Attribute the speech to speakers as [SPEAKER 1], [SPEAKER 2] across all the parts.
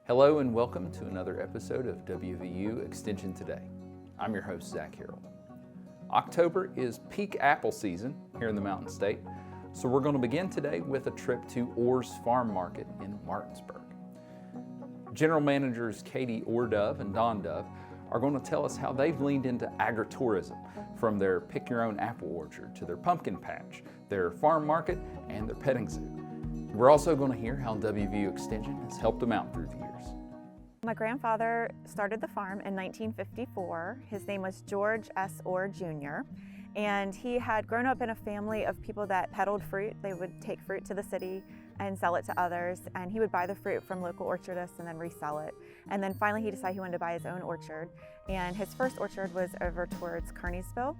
[SPEAKER 1] Hello and welcome to another episode of WVU Extension Today. I'm your host, Zach Harrell. October is peak apple season here in the Mountain State, so we're going to begin today with a trip to Orr's Farm Market in Martinsburg. General Managers Katie Ordove and Don Dove are going to tell us how they've leaned into agritourism, from their pick-your-own apple orchard to their pumpkin patch, their farm market, and their petting zoo. We're also going to hear how WVU Extension has helped them out through the years.
[SPEAKER 2] My grandfather started the farm in 1954. His name was George S. Orr Jr. And he had grown up in a family of people that peddled fruit. They would take fruit to the city and sell it to others, and he would buy the fruit from local orchardists and then resell it. And then finally he decided he wanted to buy his own orchard, and his first orchard was over towards Kearneysville.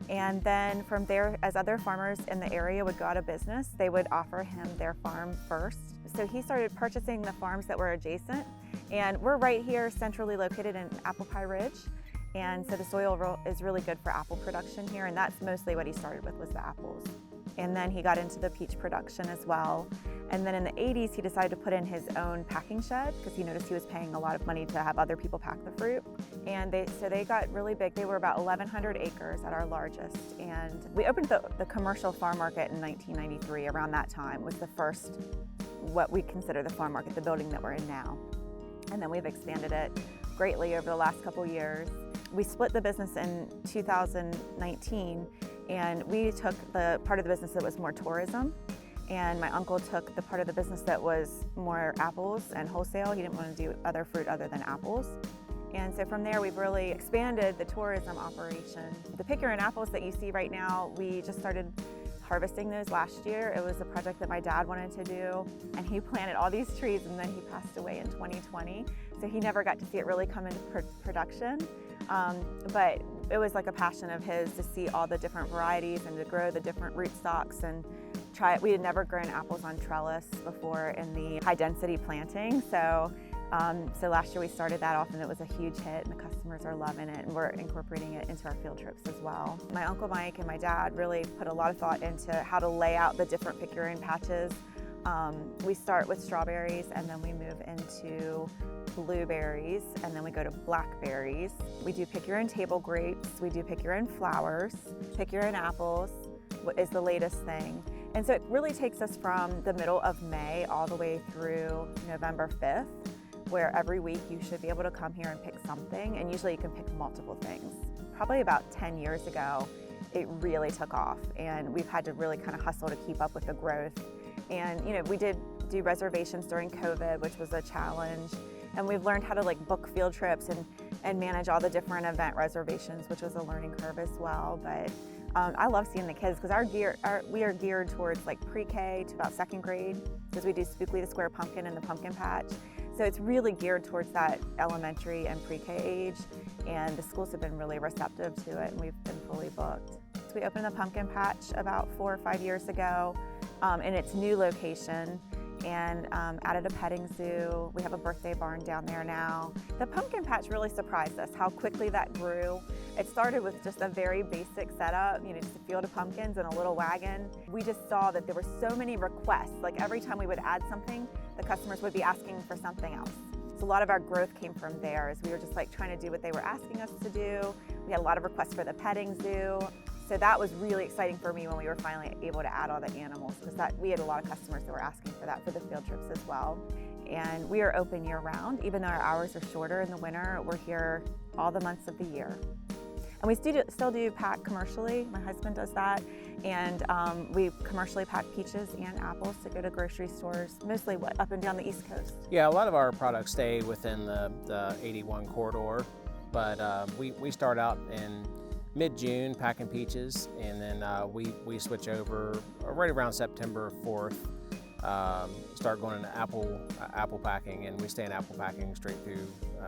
[SPEAKER 2] And then from there, as other farmers in the area would go out of business, they would offer him their farm first. So he started purchasing the farms that were adjacent, and we're right here centrally located in Apple Pie Ridge. And so the soil is really good for apple production here, and that's mostly what he started with, was the apples. And then he got into the peach production as well. And then in the 80s, he decided to put in his own packing shed because he noticed he was paying a lot of money to have other people pack the fruit. And they got really big. They were about 1,100 acres at our largest. And we opened the commercial farm market in 1993. Around that time was the first, what we consider the farm market, the building that we're in now. And then we've expanded it greatly over the last couple years. We split the business in 2019, and we took the part of the business that was more tourism, and my uncle took the part of the business that was more apples and wholesale. He didn't want to do other fruit other than apples. And so from there, we've really expanded the tourism operation. The pick-your-own apples that you see right now, we just started harvesting those last year. It was a project that my dad wanted to do, and he planted all these trees, and then he passed away in 2020. So he never got to see it really come into production. But it was like a passion of his to see all the different varieties and to grow the different rootstocks and try it. We had never grown apples on trellis before in the high density planting. So last year we started that off, and it was a huge hit, and the customers are loving it, and we're incorporating it into our field trips as well. My Uncle Mike and my dad really put a lot of thought into how to lay out the different pick-your-own patches. We start with strawberries, and then we move into blueberries, and then we go to blackberries. We do pick-your-own table grapes, we do pick-your-own flowers, pick-your-own apples is the latest thing. And so it really takes us from the middle of May all the way through November 5th, where every week you should be able to come here and pick something, and usually you can pick multiple things. Probably about 10 years ago, it really took off, and we've had to really kind of hustle to keep up with the growth. And we did do reservations during COVID, which was a challenge. And we've learned how to book field trips and manage all the different event reservations, which was a learning curve as well. But I love seeing the kids because we are geared towards pre-K to about second grade, because we do Spookly the Square Pumpkin and the Pumpkin Patch. So it's really geared towards that elementary and pre-K age, and the schools have been really receptive to it, and we've been fully booked. So we opened the Pumpkin Patch about 4 or 5 years ago in its new location, and added a petting zoo. We have a birthday barn down there now. The pumpkin patch really surprised us how quickly that grew. It started with just a very basic setup, just a field of pumpkins and a little wagon. We just saw that there were so many requests. Every time we would add something, the customers would be asking for something else. So a lot of our growth came from there, as we were just trying to do what they were asking us to do. We had a lot of requests for the petting zoo. So that was really exciting for me when we were finally able to add all the animals, because we had a lot of customers that were asking for that for the field trips as well. And we are open year-round. Even though our hours are shorter in the winter, we're here all the months of the year. And we still do pack commercially. My husband does that. And we commercially pack peaches and apples to go to grocery stores, mostly up and down the East Coast.
[SPEAKER 3] Yeah, a lot of our products stay within the 81 corridor, but we start out in mid-June packing peaches, and then we switch over right around September 4th, start going into apple packing, and we stay in apple packing straight through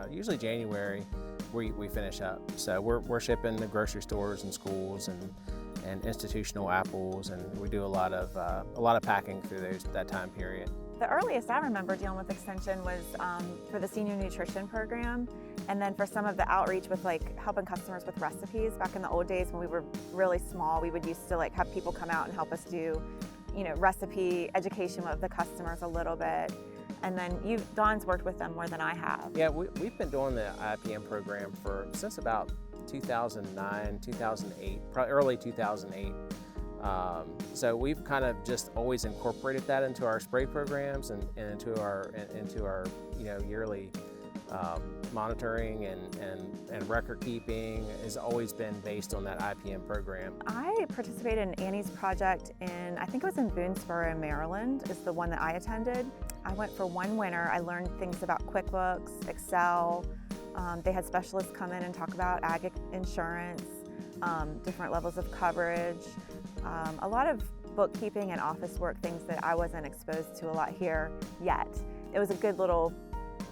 [SPEAKER 3] usually January. We finish up. So we're shipping to grocery stores and schools and institutional apples, and we do a lot of packing through that time period.
[SPEAKER 2] The earliest I remember dealing with Extension was for the senior nutrition program, and then for some of the outreach with helping customers with recipes. Back in the old days when we were really small, we would used to have people come out and help us do recipe education of the customers a little bit. And then Dawn's worked with them more than I have.
[SPEAKER 3] Yeah, we've been doing the IPM program since about 2009, 2008, probably early 2008. So we've kind of just always incorporated that into our spray programs and into our yearly monitoring and record keeping has always been based on that IPM program.
[SPEAKER 2] I participated in Annie's project I think it was in Boonesboro, Maryland, is the one that I attended. I went for one winter. I learned things about QuickBooks, Excel. They had specialists come in and talk about ag insurance, different levels of coverage, a lot of bookkeeping and office work, things that I wasn't exposed to a lot here yet. It was a good little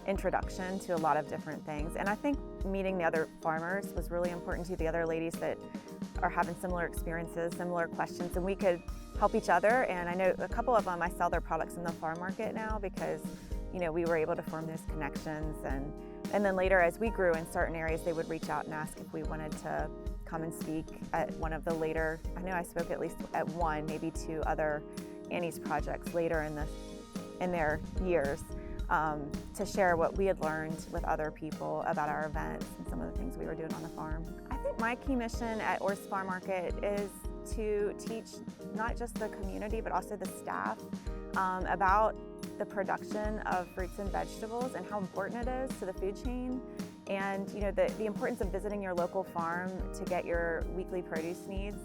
[SPEAKER 2] introduction to a lot of different things. And I think meeting the other farmers was really important to the other ladies that are having similar experiences, similar questions, and we could help each other. And I know a couple of them, I sell their products in the farm market now because, we were able to form those connections. And then later, as we grew in certain areas, they would reach out and ask if we wanted to come and speak at one of the later, I know I spoke at least at one, maybe two other Annie's projects later in their years. To share what we had learned with other people about our events and some of the things we were doing on the farm. I think my key mission at Orr's Farm Market is to teach not just the community but also the staff about the production of fruits and vegetables and how important it is to the food chain, and the importance of visiting your local farm to get your weekly produce needs.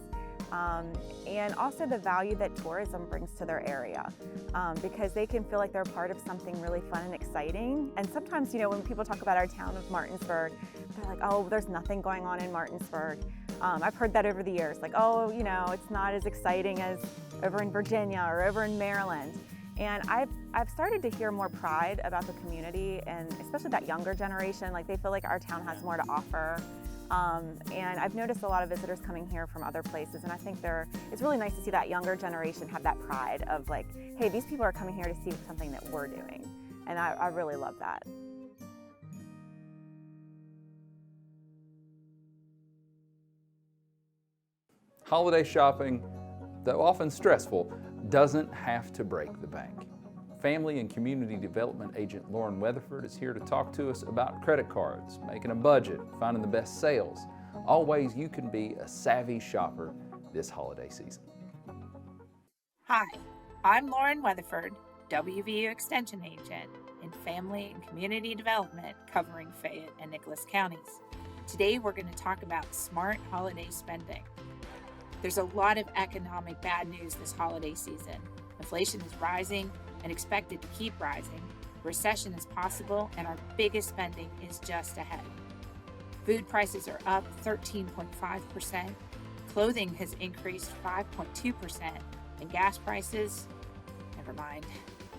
[SPEAKER 2] And also the value that tourism brings to their area, because they can feel like they're part of something really fun and exciting. And sometimes, when people talk about our town of Martinsburg, they're like, oh, there's nothing going on in Martinsburg. I've heard that over the years, like, oh, it's not as exciting as over in Virginia or over in Maryland. And I've started to hear more pride about the community, and especially that younger generation, like they feel like our town has more to offer. And I've noticed a lot of visitors coming here from other places, and I think it's really nice to see that younger generation have that pride of like, hey, these people are coming here to see something that we're doing. And I really love that.
[SPEAKER 1] Holiday shopping, though often stressful, doesn't have to break the bank. Family and Community Development Agent Lauren Weatherford is here to talk to us about credit cards, making a budget, finding the best sales, all ways you can be a savvy shopper this holiday season.
[SPEAKER 4] Hi, I'm Lauren Weatherford, WVU Extension Agent in Family and Community Development covering Fayette and Nicholas counties. Today we're going to talk about smart holiday spending. There's a lot of economic bad news this holiday season. Inflation is rising and expected to keep rising. Recession is possible, and our biggest spending is just ahead. Food prices are up 13.5%, clothing has increased 5.2%, and gas prices, never mind.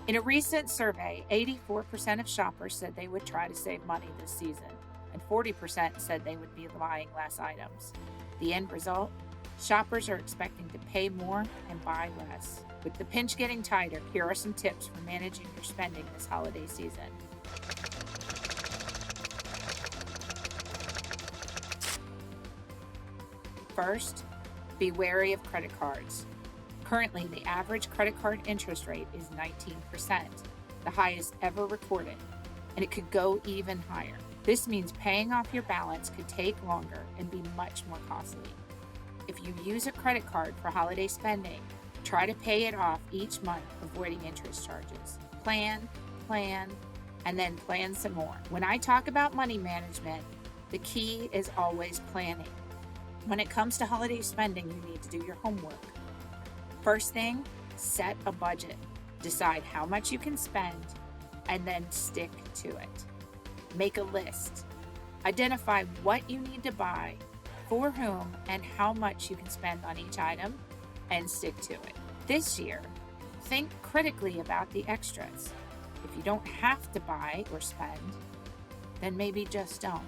[SPEAKER 4] In a recent survey, 84% of shoppers said they would try to save money this season, and 40% said they would be buying less items. The end result? Shoppers are expecting to pay more and buy less. With the pinch getting tighter, here are some tips for managing your spending this holiday season. First, be wary of credit cards. Currently, the average credit card interest rate is 19%, the highest ever recorded, and it could go even higher. This means paying off your balance could take longer and be much more costly. If you use a credit card for holiday spending, try to pay it off each month, avoiding interest charges. Plan, and then plan some more. When I talk about money management, the key is always planning. When it comes to holiday spending, you need to do your homework. First thing, set a budget. Decide how much you can spend, and then stick to it. Make a list. Identify what you need to buy, for whom, and how much you can spend on each item, and stick to it. This year, think critically about the extras. If you don't have to buy or spend, then maybe just don't.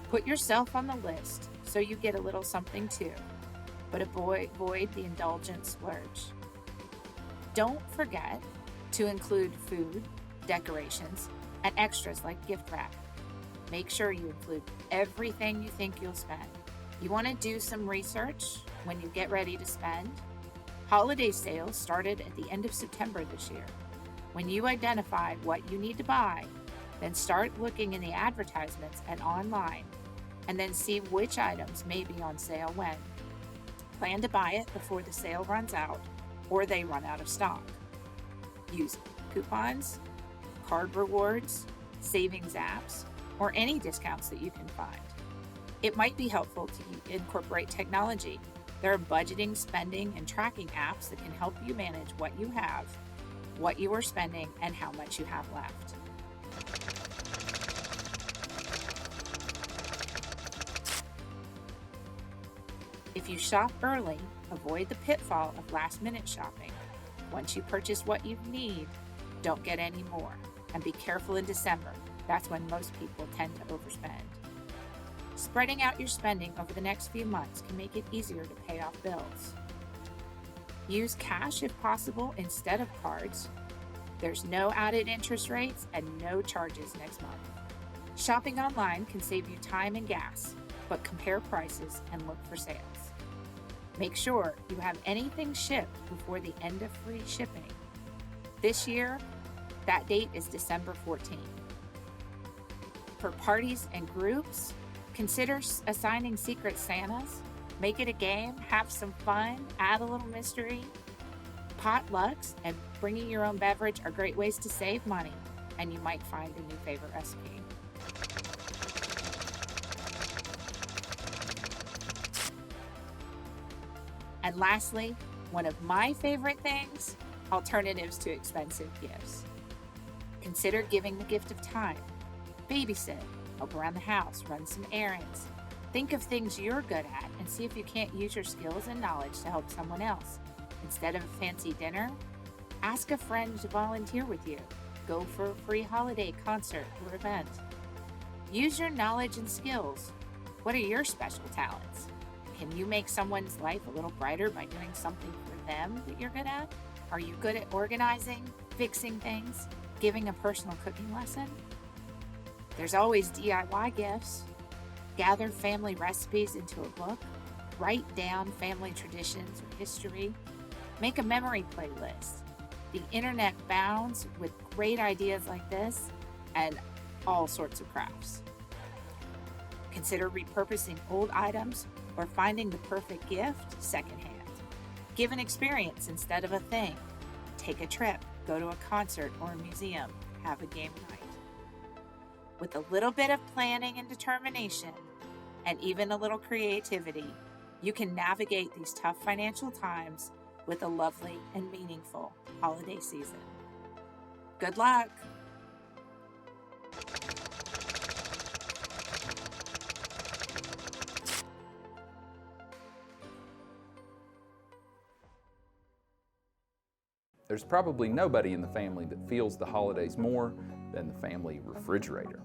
[SPEAKER 4] Put yourself on the list so you get a little something too, but avoid the indulgent splurge. Don't forget to include food, decorations, and extras like gift wrap. Make sure you include everything you think you'll spend. You want to do some research when you get ready to spend? Holiday sales started at the end of September this year. When you identify what you need to buy, then start looking in the advertisements and online, and then see which items may be on sale when. Plan to buy it before the sale runs out or they run out of stock. Use coupons, card rewards, savings apps, or any discounts that you can find. It might be helpful to incorporate technology. There are budgeting, spending, and tracking apps that can help you manage what you have, what you are spending, and how much you have left. If you shop early, avoid the pitfall of last-minute shopping. Once you purchase what you need, don't get any more. And be careful in December. That's when most people tend to overspend. Spreading out your spending over the next few months can make it easier to pay off bills. Use cash if possible instead of cards. There's no added interest rates and no charges next month. Shopping online can save you time and gas, but compare prices and look for sales. Make sure you have anything shipped before the end of free shipping. This year, that date is December 14th. For parties and groups, consider assigning secret Santas. Make it a game, have some fun, add a little mystery. Potlucks and bringing your own beverage are great ways to save money, and you might find a new favorite recipe. And lastly, one of my favorite things, alternatives to expensive gifts. Consider giving the gift of time. Babysit, help around the house, run some errands. Think of things you're good at and see if you can't use your skills and knowledge to help someone else. Instead of a fancy dinner, ask a friend to volunteer with you. Go for a free holiday concert or event. Use your knowledge and skills. What are your special talents? Can you make someone's life a little brighter by doing something for them that you're good at? Are you good at organizing, fixing things, giving a personal cooking lesson? There's always DIY gifts. Gather family recipes into a book. Write down family traditions or history. Make a memory playlist. The internet abounds with great ideas like this and all sorts of crafts. Consider repurposing old items or finding the perfect gift secondhand. Give an experience instead of a thing. Take a trip, go to a concert or a museum, have a game night. With a little bit of planning and determination, and even a little creativity, you can navigate these tough financial times with a lovely and meaningful holiday season. Good luck!
[SPEAKER 1] There's probably nobody in the family that feels the holidays more than the family refrigerator.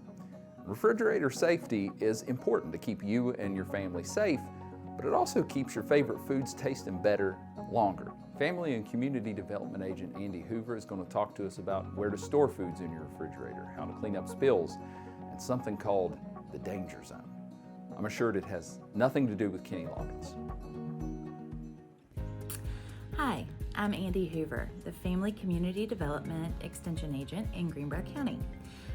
[SPEAKER 1] Refrigerator safety is important to keep you and your family safe, but it also keeps your favorite foods tasting better longer. Family and Community Development Agent Andi Hoover is going to talk to us about where to store foods in your refrigerator, how to clean up spills, and something called the danger zone. I'm assured it has nothing to do with Kenny Loggins.
[SPEAKER 5] Hi, I'm Andi Hoover, the Family Community Development Extension Agent in Greenbrier County.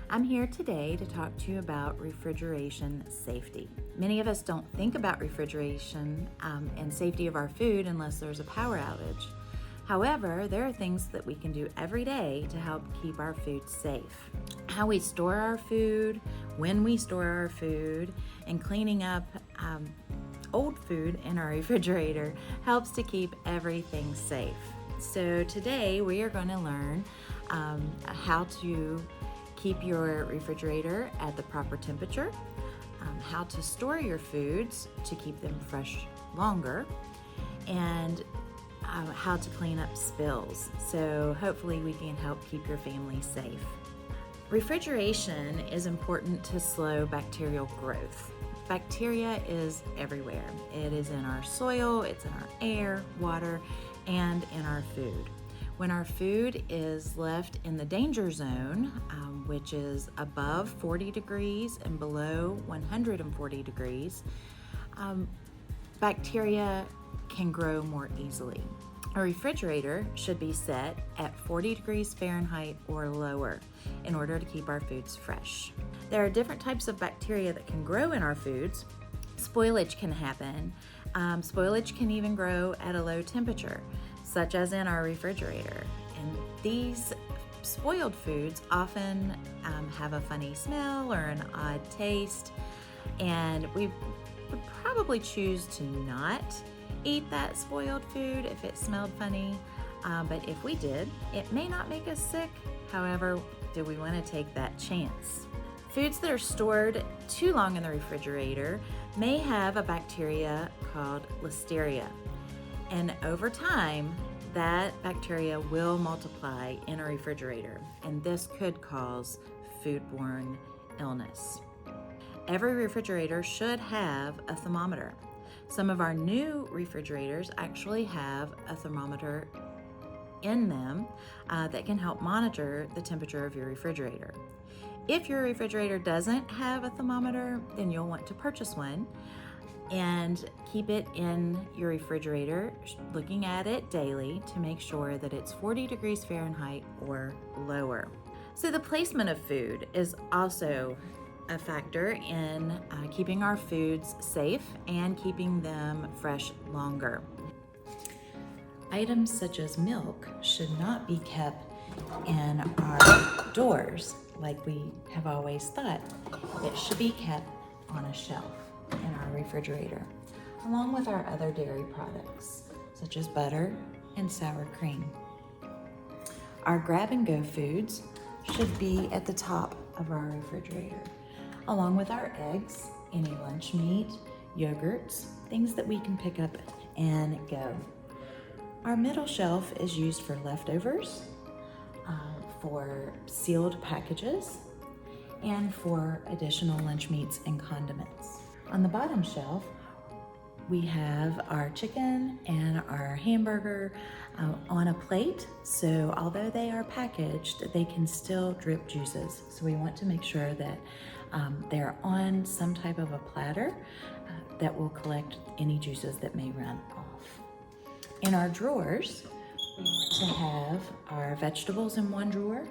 [SPEAKER 5] I'm here today to talk to you about refrigeration safety. Many of us don't think about refrigeration and safety of our food unless there's a power outage. However, there are things that we can do every day to help keep our food safe. How we store our food, when we store our food, and cleaning up old food in our refrigerator helps to keep everything safe. So today we are going to learn how to keep your refrigerator at the proper temperature, how to store your foods to keep them fresh longer, and how to clean up spills. So hopefully we can help keep your family safe. Refrigeration is important to slow bacterial growth. Bacteria is everywhere. It is in our soil, it's in our air, water, and in our food. When our food is left in the danger zone, which is above 40 degrees and below 140 degrees, bacteria can grow more easily. A refrigerator should be set at 40 degrees Fahrenheit or lower in order to keep our foods fresh. There are different types of bacteria that can grow in our foods. Spoilage can happen. Spoilage can even grow at a low temperature, such as in our refrigerator. And these spoiled foods often have a funny smell or an odd taste, and we would probably choose to not eat that spoiled food if it smelled funny, but if we did, it may not make us sick. However, do we want to take that chance? Foods that are stored too long in the refrigerator may have a bacteria called Listeria, and over time that bacteria will multiply in a refrigerator, and this could cause foodborne illness. Every refrigerator should have a thermometer. Some of our new refrigerators actually have a thermometer in them that can help monitor the temperature of your refrigerator. If your refrigerator doesn't have a thermometer, then you'll want to purchase one and keep it in your refrigerator, looking at it daily to make sure that it's 40 degrees Fahrenheit or lower. So the placement of food is also a factor in keeping our foods safe and keeping them fresh longer. Items such as milk should not be kept in our doors like we have always thought. It should be kept on a shelf in our refrigerator, along with our other dairy products such as butter and sour cream. Our grab-and-go foods should be at the top of our refrigerator, along with our eggs, any lunch meat, yogurts, things that we can pick up and go. Our middle shelf is used for leftovers, for sealed packages, and for additional lunch meats and condiments. On the bottom shelf, we have our chicken and our hamburger on a plate. So although they are packaged, they can still drip juices. So we want to make sure that they're on some type of a platter that will collect any juices that may run off. In our drawers, we want to have our vegetables in one drawer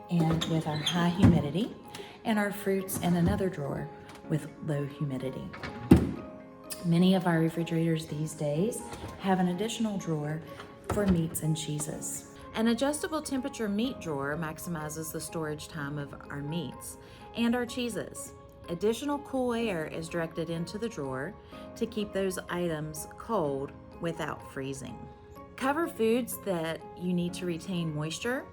[SPEAKER 5] and with our high humidity, and our fruits in another drawer with low humidity. Many of our refrigerators these days have an additional drawer for meats and cheeses. An adjustable temperature meat drawer maximizes the storage time of our meats and our cheeses. Additional cool air is directed into the drawer to keep those items cold without freezing. Cover foods that you need to retain moisture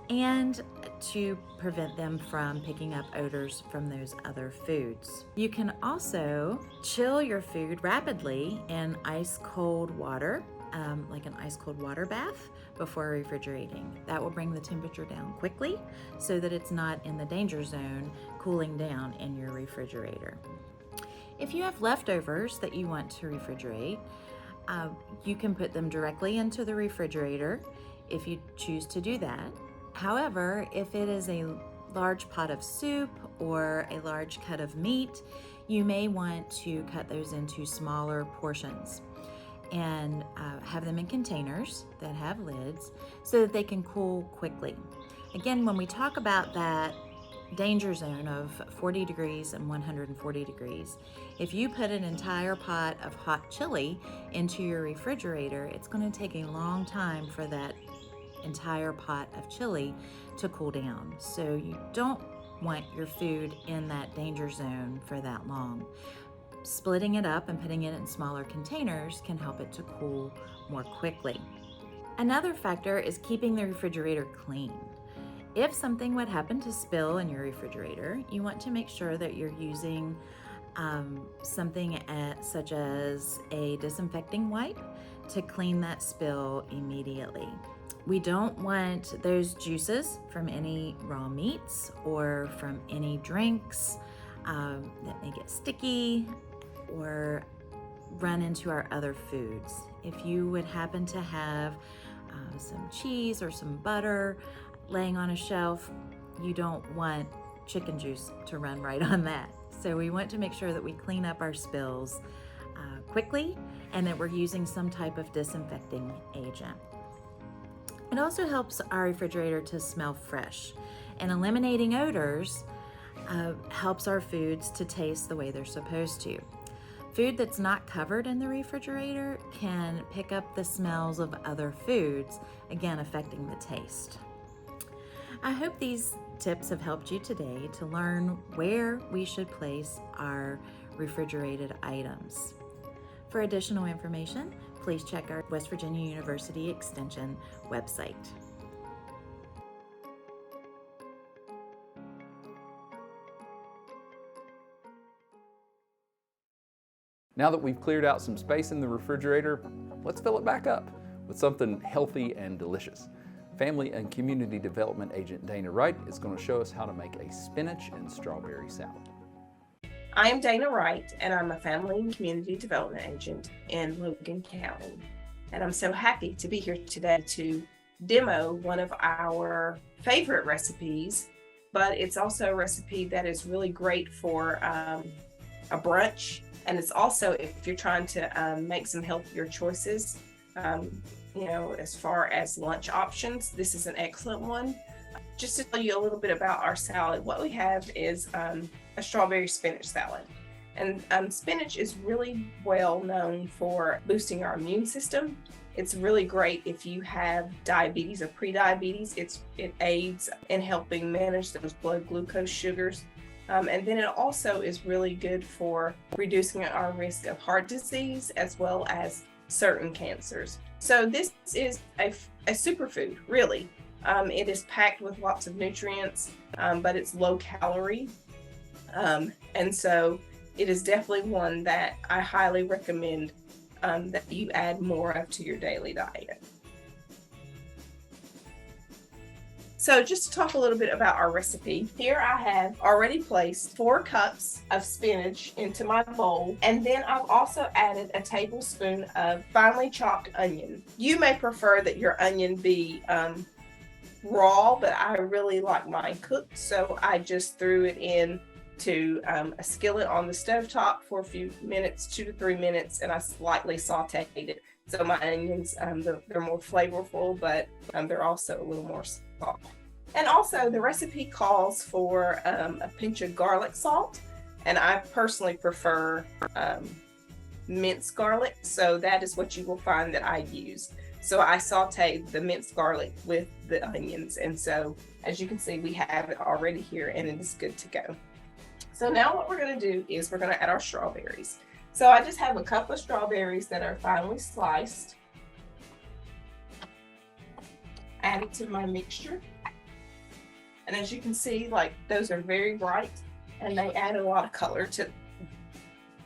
[SPEAKER 5] and to prevent them from picking up odors from those other foods. You can also chill your food rapidly in ice cold water, like an ice cold water bath before refrigerating. That will bring the temperature down quickly so that it's not in the danger zone cooling down in your refrigerator. If you have leftovers that you want to refrigerate, you can put them directly into the refrigerator if you choose to do that. However, if it is a large pot of soup or a large cut of meat, you may want to cut those into smaller portions and have them in containers that have lids so that they can cool quickly. Again, when we talk about that danger zone of 40 degrees and 140 degrees, if you put an entire pot of hot chili into your refrigerator, it's going to take a long time for that entire pot of chili to cool down. So you don't want your food in that danger zone for that long. Splitting it up and putting it in smaller containers can help it to cool more quickly. Another factor is keeping the refrigerator clean. If something would happen to spill in your refrigerator, you want to make sure that you're using something such as a disinfecting wipe to clean that spill immediately. We don't want those juices from any raw meats or from any drinks that may get sticky or run into our other foods. If you would happen to have some cheese or some butter laying on a shelf, you don't want chicken juice to run right on that. So we want to make sure that we clean up our spills quickly and that we're using some type of disinfecting agent. It also helps our refrigerator to smell fresh, and eliminating odors helps our foods to taste the way they're supposed to. Food that's not covered in the refrigerator can pick up the smells of other foods, again affecting the taste. I hope these tips have helped you today to learn where we should place our refrigerated items. For additional information, please check our West Virginia University Extension website.
[SPEAKER 1] Now that we've cleared out some space in the refrigerator, let's fill it back up with something healthy and delicious. Family and Community Development Agent Dana Wright is going to show us how to make a spinach and strawberry salad.
[SPEAKER 6] I am Dana Wright, and I'm a Family and Community Development Agent in Logan County. And I'm so happy to be here today to demo one of our favorite recipes, but it's also a recipe that is really great for a brunch. And it's also, if you're trying to make some healthier choices, as far as lunch options, this is an excellent one. Just to tell you a little bit about our salad, what we have is a strawberry spinach salad. And spinach is really well known for boosting our immune system. It's really great if you have diabetes or pre-diabetes. It aids in helping manage those blood glucose sugars. And then it also is really good for reducing our risk of heart disease as well as certain cancers. So this is a superfood, really. It is packed with lots of nutrients, but it's low calorie. And so it is definitely one that I highly recommend that you add more of to your daily diet. So just to talk a little bit about our recipe, here I have already placed 4 cups of spinach into my bowl, and then I've also added a tablespoon of finely chopped onion. You may prefer that your onion be raw, but I really like mine cooked, so I just threw it in to a skillet on the stovetop for a few minutes, 2 to 3 minutes, and I slightly sauteed it. So my onions, they're more flavorful, but they're also a little more soft. And also the recipe calls for a pinch of garlic salt, and I personally prefer minced garlic, so that is what you will find that I use. So I sauteed the minced garlic with the onions, and so as you can see, we have it already here and it is good to go. So now what we're going to do is we're going to add our strawberries. So I just have a cup of strawberries that are finely sliced. Add it to my mixture. And as you can see, like, those are very bright and they add a lot of color to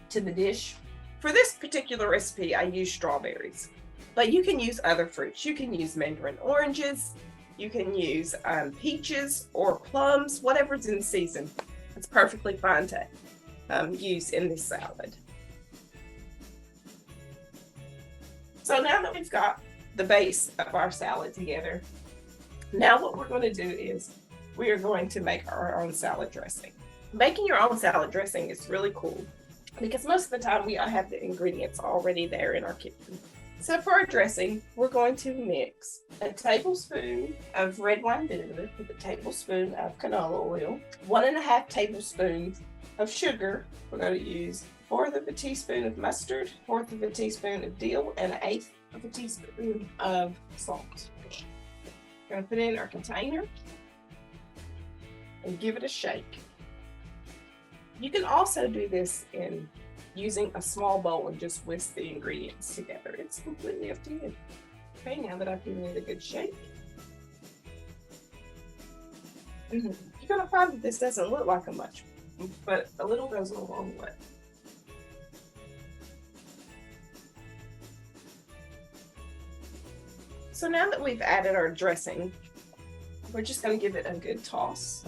[SPEAKER 6] the dish. For this particular recipe, I use strawberries, but you can use other fruits. You can use mandarin oranges, you can use peaches or plums, whatever's in season. It's perfectly fine to use in this salad. So now that we've got the base of our salad together, now what we're going to do is we are going to make our own salad dressing. Making your own salad dressing is really cool because most of the time we have the ingredients already there in our kitchen. So for our dressing, we're going to mix a tablespoon of red wine vinegar with a tablespoon of canola oil, 1.5 tablespoons of sugar. We're going to use 1/4 of a teaspoon of mustard, 1/4 of a teaspoon of dill, and 1/8 of a teaspoon of salt. We're going to put it in our container and give it a shake. You can also do this in using a small bowl and just whisk the ingredients together. It's completely up to you. Okay, now that I've given it a good shake, you're going to find that this doesn't look like much, but a little goes a long way. So now that we've added our dressing, we're just going to give it a good toss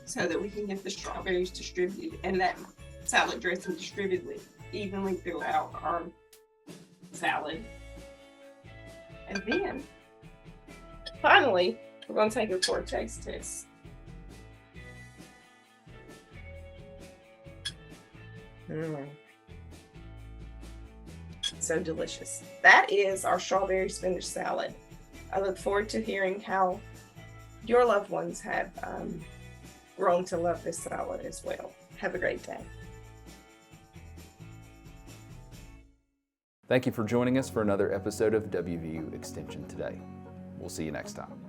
[SPEAKER 6] so that we can get the strawberries distributed and that salad dressing distributed evenly throughout our salad. And then, finally, we're going to take it for a taste test. so delicious. That is our strawberry spinach salad. I look forward to hearing how your loved ones have grown to love this salad as well. Have a great day.
[SPEAKER 1] Thank you for joining us for another episode of WVU Extension Today. We'll see you next time.